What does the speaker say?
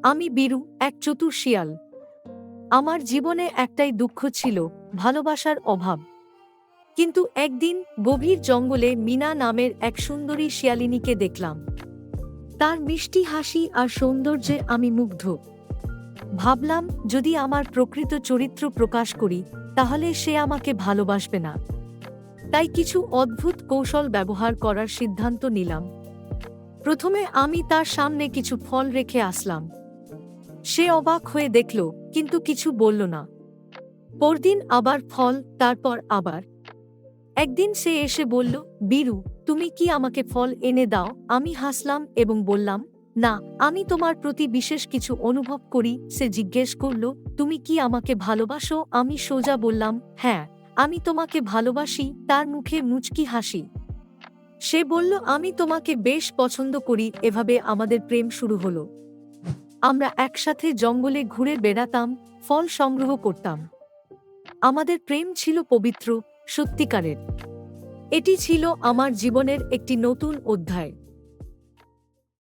আমি বীরু, এক চতুর শিয়াল। আমার জীবনে একটাই দুঃখ ছিল, ভালোবাসার অভাব। কিন্তু একদিন গভীর জঙ্গলে মিনা নামের এক সুন্দরী শিয়ালিনীকে দেখলাম। তার মিষ্টি হাসি আর সৌন্দর্যে আমি মুগ্ধ। ভাবলাম, যদি আমার প্রকৃত চরিত্র প্রকাশ করি, তাহলে সে আমাকে ভালোবাসবে না। তাই কিছু অদ্ভুত কৌশল ব্যবহার করার সিদ্ধান্ত নিলাম। প্রথমে আমি তার সামনে কিছু ফল রেখে আসলাম। সে অবাক হয়ে দেখল, কিন্তু কিছু বলল না। পরদিন আবার ফল, তারপর আবার। একদিন সে এসে বলল, বীরু, তুমি কি আমাকে ফল এনে দাও? আমি হাসলাম এবং বললাম, না, আমি তোমার প্রতি বিশেষ কিছু অনুভব করি। সে জিজ্ঞেস করল, তুমি কি আমাকে ভালোবাসো? আমি সোজা বললাম, হ্যাঁ, আমি তোমাকে ভালোবাসি। তার মুখে মুচকি হাসি। সে বলল, আমি তোমাকে বেশ পছন্দ করি। এভাবে আমাদের প্রেম শুরু হলো। আমরা একসাথে জঙ্গলে ঘুরে বেড়াতাম, ফল সংগ্রহ করতাম। আমাদের প্রেম ছিল পবিত্র, সত্যিকারের। এটি ছিল আমার জীবনের একটি নতুন অধ্যায়।